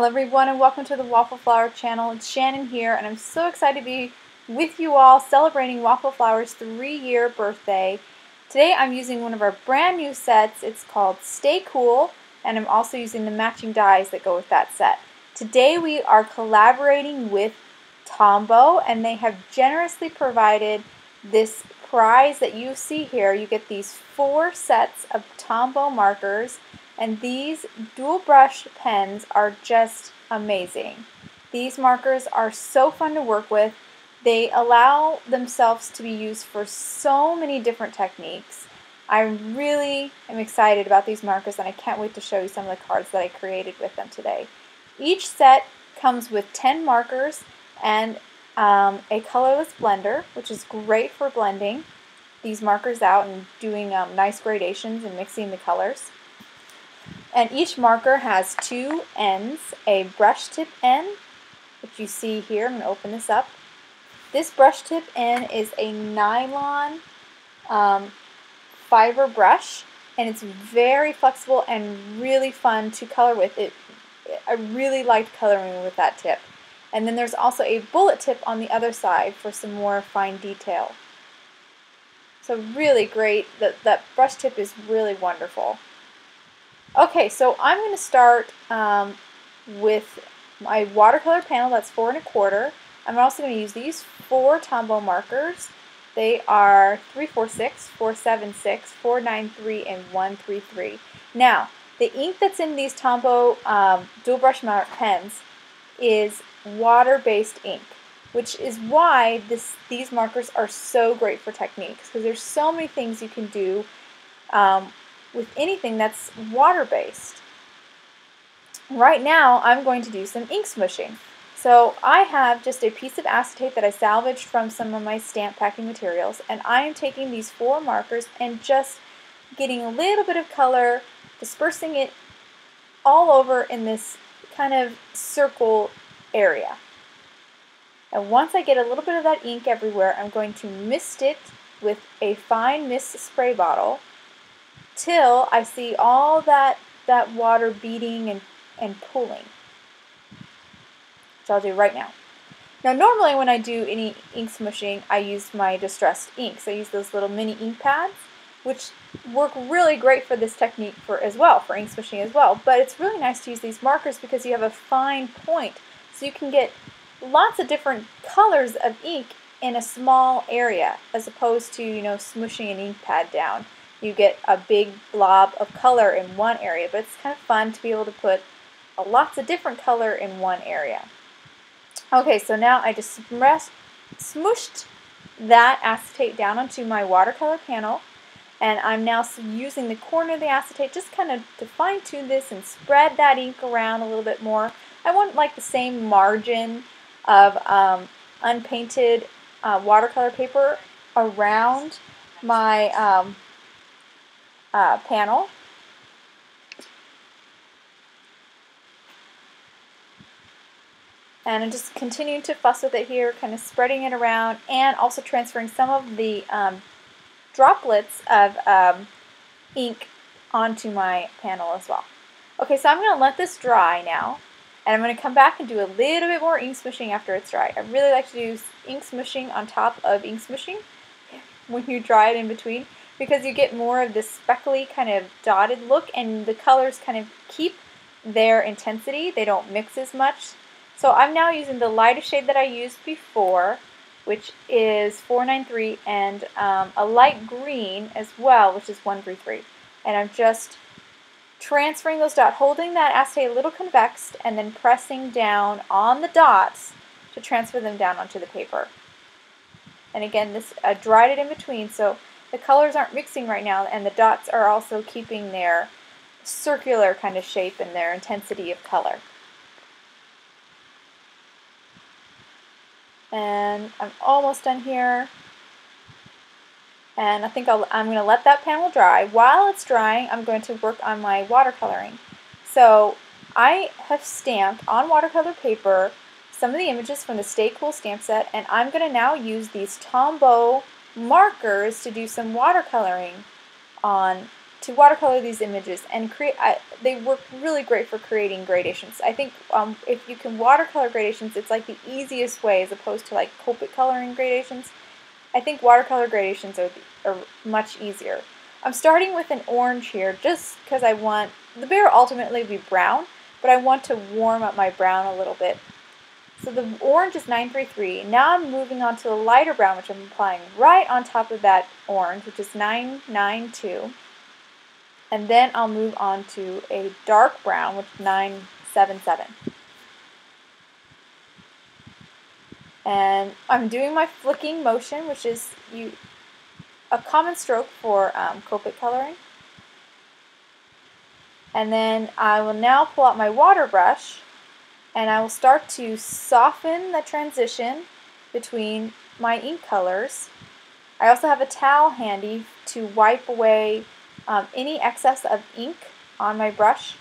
everyone, and welcome to the Waffle Flower channel. It's Shannon here, and I'm so excited to be with you all celebrating Waffle Flower's 3-year birthday. Today I'm using one of our brand new sets. It's called Stay Cool, and I'm also using the matching dies that go with that set. Today we are collaborating with Tombow, and they have generously provided this prize that you see here. You get these 4 sets of Tombow markers, and these dual brush pens are just amazing. These markers are so fun to work with. They allow themselves to be used for so many different techniques. I really am excited about these markers, and I can't wait to show you some of the cards that I created with them today. Each set comes with 10 markers and a colorless blender, which is great for blending these markers out and doing nice gradations and mixing the colors. And each marker has 2 ends, a brush tip end, which you see here. I'm going to open this up. This brush tip end is a nylon fiber brush, and it's very flexible and really fun to color with. I really liked coloring with that tip. And then there's also a bullet tip on the other side for some more fine detail. So really great. That brush tip is really wonderful. Okay, so I'm going to start with my watercolor panel. That's 4 1/4. I'm also going to use these 4 Tombow markers. They are 346, 476, 493, and 133. Now, the ink that's in these Tombow dual brush pens is water-based ink, which is why these markers are so great for techniques, because there's so many things you can do with anything that's water-based. Right now I'm going to do some ink smushing. So I have just a piece of acetate that I salvaged from some of my stamp packing materials, and I am taking these 4 markers and just getting a little bit of color, dispersing it all over in this kind of circle area. And once I get a little bit of that ink everywhere, I'm going to mist it with a fine mist spray bottle till I see all that water beating and pooling, which I'll do right now. Now normally when I do any ink smushing, I use my distressed inks. I use those little mini ink pads, which work really great for this technique for ink smushing as well. But it's really nice to use these markers because you have a fine point, so you can get lots of different colors of ink in a small area, as opposed to, smushing an ink pad down. You get a big blob of color in one area, but it's kind of fun to be able to put lots of different color in one area. Okay, so now I just smooshed that acetate down onto my watercolor panel, and I'm now using the corner of the acetate just kind of to fine-tune this and spread that ink around a little bit more. I want like the same margin of unpainted watercolor paper around my panel. And I'm just continuing to fuss with it here, kind of spreading it around, and also transferring some of the droplets of ink onto my panel as well. Okay, so I'm going to let this dry now, and I'm going to come back and do a little bit more ink smushing after it's dry. I really like to do ink smushing on top of ink smushing when you dry it in between, because you get more of this speckly kind of dotted look, and the colors kind of keep their intensity. They don't mix as much. So I'm now using the lightest shade that I used before, which is 493, and a light green as well, which is 133. And I'm just transferring those dots, holding that acetate a little convexed, and then pressing down on the dots to transfer them down onto the paper. And again, I dried it in between, so the colors aren't mixing right now, and the dots are also keeping their circular kind of shape and their intensity of color. And I'm almost done here. And I think I'm going to let that panel dry. While it's drying, I'm going to work on my watercoloring. So I have stamped on watercolor paper some of the images from the Stay Cool stamp set, and I'm going to now use these Tombow markers to do some watercoloring on to watercolor these images and create. They work really great for creating gradations. I think if you can watercolor gradations, it's like the easiest way as opposed to like Copic coloring gradations. I think watercolor gradations are much easier. I'm starting with an orange here just because I want the bear ultimately to be brown, but I want to warm up my brown a little bit. So the orange is 933. Now I'm moving on to the lighter brown, which I'm applying right on top of that orange, which is 992. And then I'll move on to a dark brown, which is 977. And I'm doing my flicking motion, which is a common stroke for Copic coloring. And then I will now pull out my water brush, and I will start to soften the transition between my ink colors. I also have a towel handy to wipe away any excess of ink on my brush.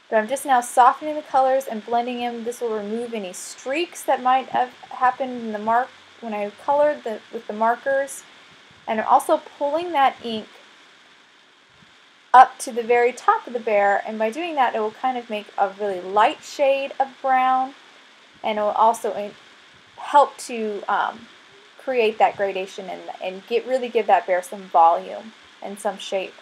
But I'm just now softening the colors and blending them. This will remove any streaks that might have happened in the mark when I colored with the markers. And I'm also pulling that ink up to the very top of the bear, and by doing that it will kind of make a really light shade of brown, and it will also help to create that gradation and really give that bear some volume and some shape.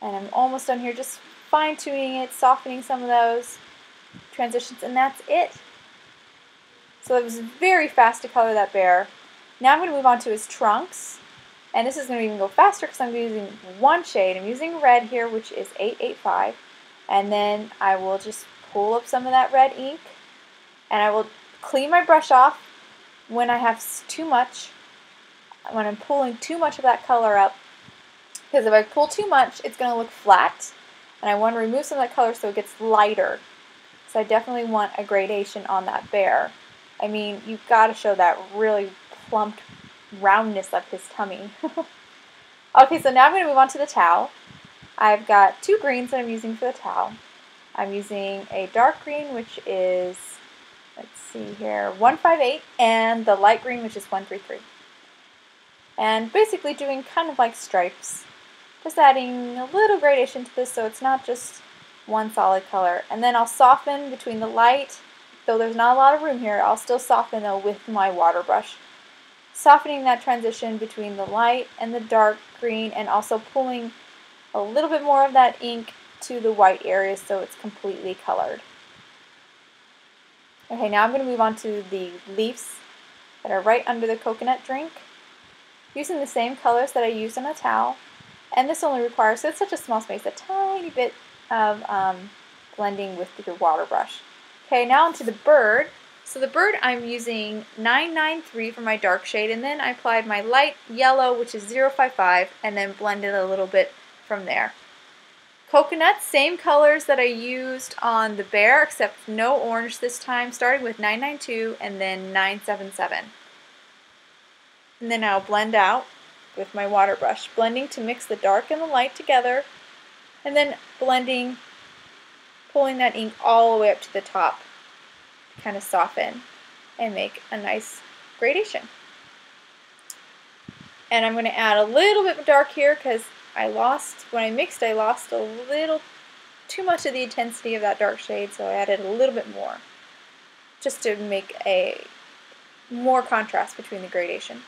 And I'm almost done here, just fine-tuning it, softening some of those transitions, and that's it. So it was very fast to color that bear. Now I'm going to move on to his trunks. And this is going to even go faster because I'm using one shade. I'm using red here, which is 885. And then I will just pull up some of that red ink. And I will clean my brush off when I have too much, when I'm pulling too much of that color up. Because if I pull too much, it's going to look flat. And I want to remove some of that color so it gets lighter. So I definitely want a gradation on that bear. I mean, you've got to show that really plumped roundness of his tummy. Okay, so now I'm going to move on to the towel. I've got two greens that I'm using for the towel. I'm using a dark green, which is, let's see here, 158, and the light green, which is 133. And basically doing kind of like stripes. Just adding a little gradation to this so it's not just one solid color. And then I'll soften between the light, though there's not a lot of room here, I'll still soften though with my water brush. Softening that transition between the light and the dark green, and also pulling a little bit more of that ink to the white areas so it's completely colored. Okay, now I'm going to move on to the leaves that are right under the coconut drink, using the same colors that I used on a towel. And this only requires, so it's such a small space, a tiny bit of blending with your water brush. Okay, now onto the bird. So the bird, I'm using 993 for my dark shade, and then I applied my light yellow, which is 055, and then blended a little bit from there. Coconut, same colors that I used on the bear, except no orange this time, starting with 992 and then 977. And then I'll blend out with my water brush, blending to mix the dark and the light together, and then blending, pulling that ink all the way up to the top. Kind of soften and make a nice gradation. And I'm going to add a little bit dark here because when I mixed, I lost a little too much of the intensity of that dark shade, so I added a little bit more just to make a more contrast between the gradation.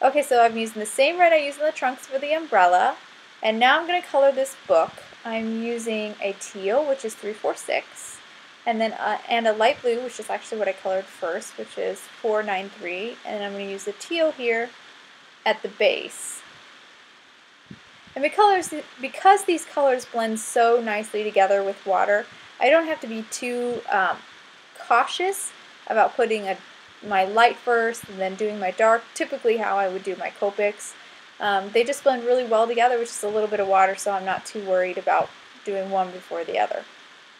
Okay, so I'm using the same red I used in the trunks for the umbrella, and now I'm going to color this book. I'm using a teal, which is 346. And then and a light blue, which is actually what I colored first, which is 493, and I'm going to use the teal here at the base. And because these colors blend so nicely together with water, I don't have to be too cautious about putting my light first and then doing my dark, typically how I would do my Copics. They just blend really well together with just a little bit of water, so I'm not too worried about doing one before the other.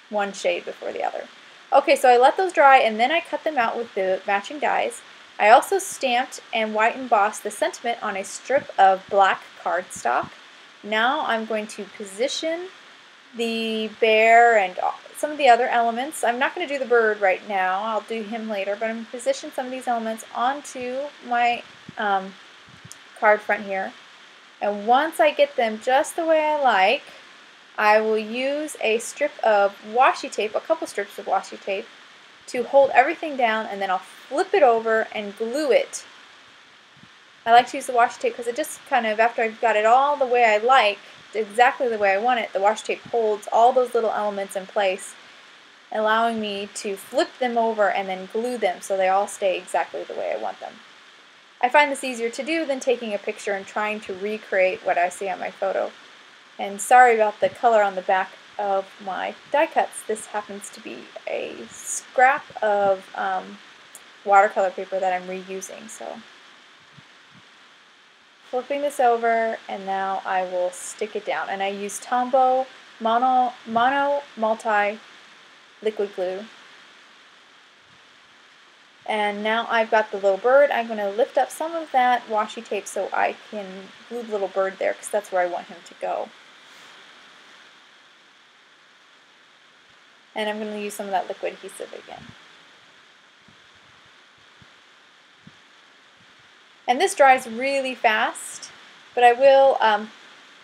One shade before the other. Okay, so I let those dry and then I cut them out with the matching dyes. I also stamped and white embossed the sentiment on a strip of black cardstock. Now I'm going to position the bear and some of the other elements. I'm not going to do the bird right now, I'll do him later, but I'm going to position some of these elements onto my card front here. And once I get them just the way I like, I will use a strip of washi tape, a couple strips of washi tape, to hold everything down, and then I'll flip it over and glue it. I like to use the washi tape because it just kind of, after I've got it all the way I like, exactly the way I want it, the washi tape holds all those little elements in place, allowing me to flip them over and then glue them so they all stay exactly the way I want them. I find this easier to do than taking a picture and trying to recreate what I see on my photo. And sorry about the color on the back of my die cuts. This happens to be a scrap of watercolor paper that I'm reusing. So flipping this over, and now I will stick it down. And I use Tombow mono multi liquid glue. And now I've got the little bird. I'm going to lift up some of that washi tape so I can glue the little bird there, because that's where I want him to go. And I'm going to use some of that liquid adhesive again. And this dries really fast, but I will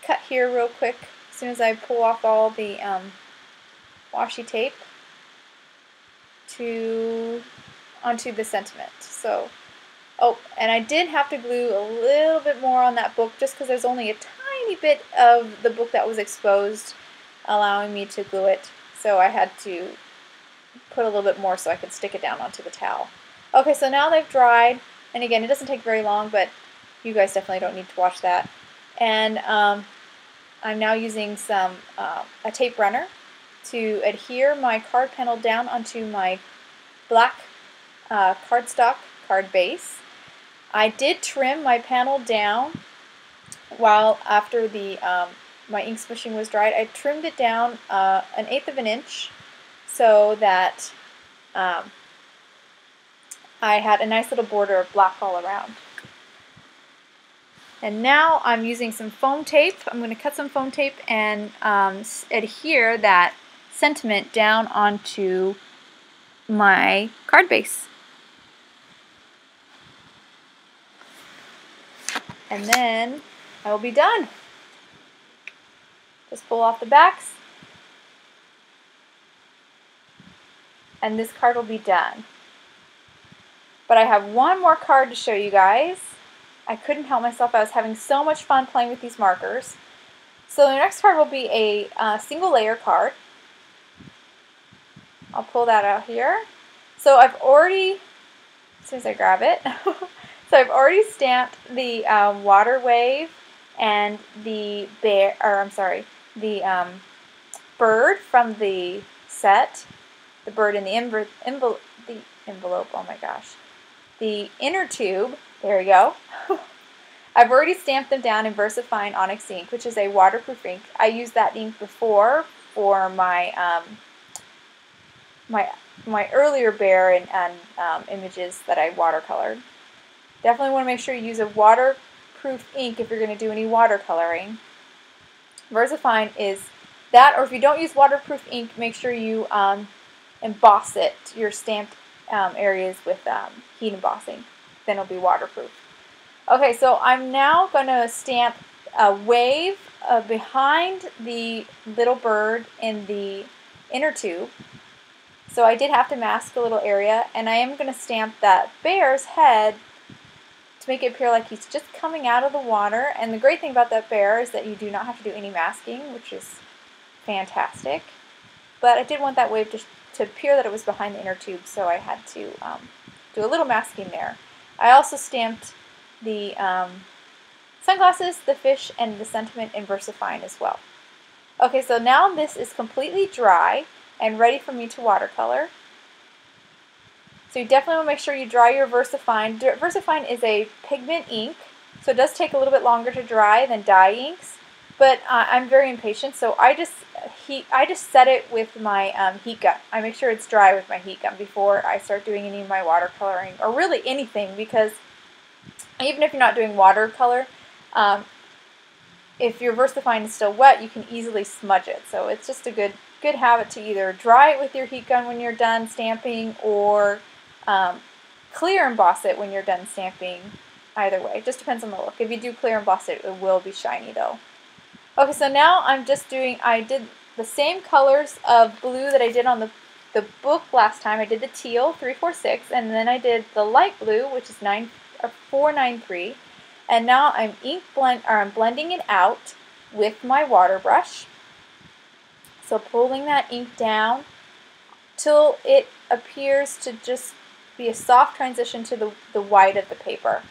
cut here real quick as soon as I pull off all the washi tape onto the sentiment. So, oh, and I did have to glue a little bit more on that book just because there's only a tiny bit of the book that was exposed, allowing me to glue it. So I had to put a little bit more so I could stick it down onto the towel. Okay, so now they've dried, and again, it doesn't take very long, but you guys definitely don't need to watch that. And I'm now using a tape runner to adhere my card panel down onto my black cardstock card base. I did trim my panel down after the my ink smooshing was dried. I trimmed it down 1/8 of an inch so that I had a nice little border of black all around. And now I'm using some foam tape. I'm going to cut some foam tape and adhere that sentiment down onto my card base. And then I will be done. Just pull off the backs, and this card will be done. But I have one more card to show you guys. I couldn't help myself. I was having so much fun playing with these markers. So the next card will be a single layer card. I'll pull that out here. So I've already, as soon as I grab it, so I've already stamped the water wave and the bird from the set, the bird in the envelope, oh my gosh, the inner tube, there we go. I've already stamped them down in VersaFine Onyx ink, which is a waterproof ink. I used that ink before for my my earlier bear and images that I watercolored. Definitely want to make sure you use a waterproof ink if you're going to do any watercoloring. VersaFine is that, or if you don't use waterproof ink, make sure you emboss it, your stamped areas with heat embossing. Then it'll be waterproof. Okay, so I'm now going to stamp a wave behind the little bird in the inner tube. So I did have to mask a little area, and I am going to stamp that bear's head to make it appear like he's just coming out of the water. And the great thing about that bear is that you do not have to do any masking, which is fantastic. But I did want that wave to appear that it was behind the inner tube, so I had to do a little masking there. I also stamped the sunglasses, the fish, and the sentiment in VersaFine as well. Okay, so now this is completely dry and ready for me to watercolor. So you definitely want to make sure you dry your VersaFine. VersaFine is a pigment ink, so it does take a little bit longer to dry than dye inks, but I'm very impatient, so I just set it with my heat gun. I make sure it's dry with my heat gun before I start doing any of my watercoloring, or really anything, because even if you're not doing watercolor, if your VersaFine is still wet, you can easily smudge it. So it's just a good habit to either dry it with your heat gun when you're done stamping, or clear emboss it when you're done stamping, either way. It just depends on the look. If you do clear emboss it, it will be shiny though. Okay, so now I did the same colors of blue that I did on the book last time. I did the teal, 346, and then I did the light blue, which is 493. And now I'm I'm blending it out with my water brush. So pulling that ink down till it appears to just be a soft transition to the white of the paper.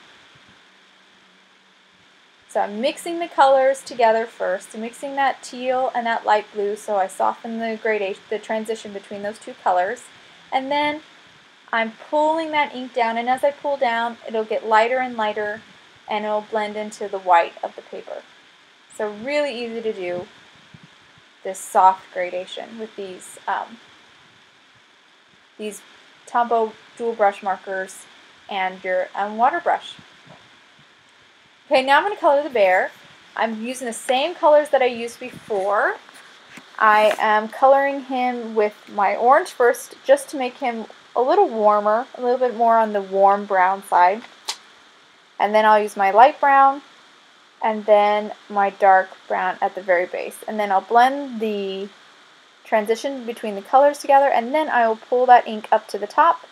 So I'm mixing the colors together first, mixing that teal and that light blue so I soften the transition between those two colors. And then I'm pulling that ink down, and as I pull down, it'll get lighter and lighter, and it'll blend into the white of the paper. So really easy to do this soft gradation with these Tombow dual brush markers and your water brush. Okay, now I'm going to color the bear. I'm using the same colors that I used before. I am coloring him with my orange first, just to make him a little warmer, a little bit more on the warm brown side. And then I'll use my light brown, and then my dark brown at the very base. And then I'll blend the transition between the colors together, and then I will pull that ink up to the top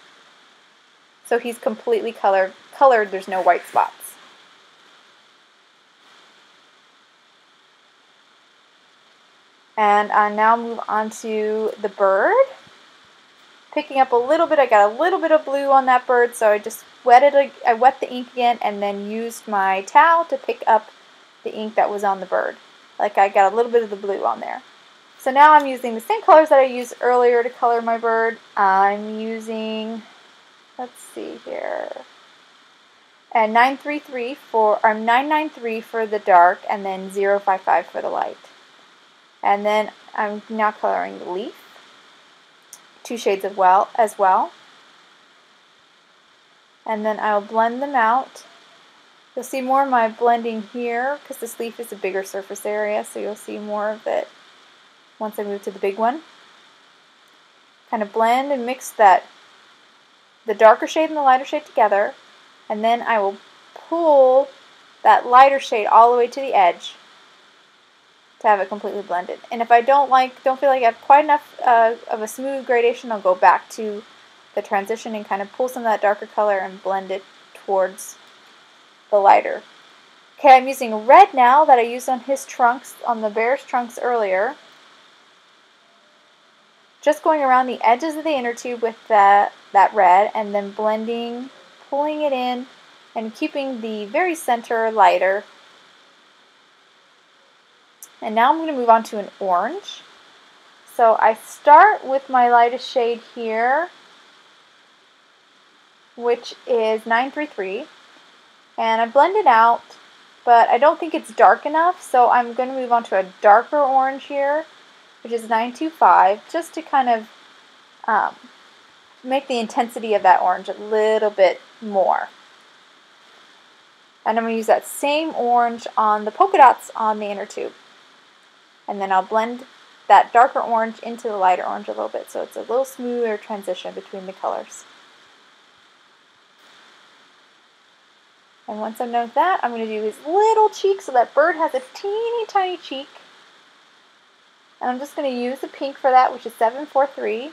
so he's completely colored, there's no white spots. And I now move on to the bird. Picking up a little bit, I got a little bit of blue on that bird, so I just wet the ink again and then used my towel to pick up the ink that was on the bird. Like I got a little bit of the blue on there. So now I'm using the same colors that I used earlier to color my bird. I'm using, let's see here, and 993 993 for the dark, and then 055 for the light. And then I'm now coloring the leaf, 2 shades as well. And then I'll blend them out. You'll see more of my blending here because this leaf is a bigger surface area, so you'll see more of it once I move to the big one. Kind of blend and mix the darker shade and the lighter shade together, and then I will pull that lighter shade all the way to the edge to have it completely blended. And if I don't feel like I have quite enough of a smooth gradation, I'll go back to the transition and kind of pull some of that darker color and blend it towards the lighter. Okay, I'm using red now that I used on his trunks, on the bear's trunks earlier. Just going around the edges of the inner tube with that red, and then blending, pulling it in, and keeping the very center lighter. And now I'm going to move on to an orange. So I start with my lightest shade here, which is 933. And I blend it out, but I don't think it's dark enough, so I'm going to move on to a darker orange here, which is 925, just to kind of make the intensity of that orange a little bit more. And I'm going to use that same orange on the polka dots on the inner tube. And then I'll blend that darker orange into the lighter orange a little bit, so it's a little smoother transition between the colors. And once I'm done with that, I'm going to do his little cheek, so that bird has a teeny tiny cheek. And I'm just going to use the pink for that, which is 743.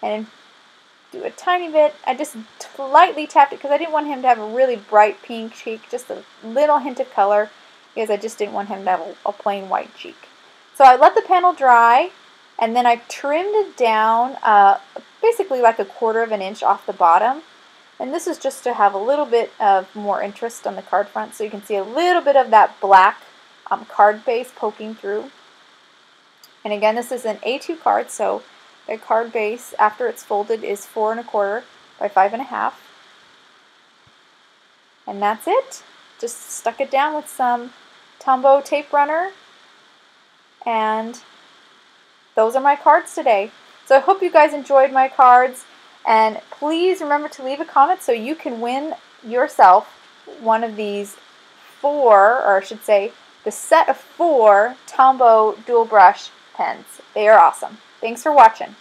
And do a tiny bit. I just lightly tapped it because I didn't want him to have a really bright pink cheek, just a little hint of color, because I just didn't want him to have a plain white cheek. So I let the panel dry, and then I trimmed it down basically like 1/4 of an inch off the bottom. And this is just to have a little bit of more interest on the card front, so you can see a little bit of that black card base poking through. And again, this is an A2 card, so the card base after it's folded is 4 1/4 by 5 1/2. And that's it. Just stuck it down with some Tombow tape runner, and those are my cards today. So I hope you guys enjoyed my cards, and please remember to leave a comment so you can win yourself one of these 4, or I should say the set of 4 Tombow dual brush pens. They are awesome. Thanks for watching.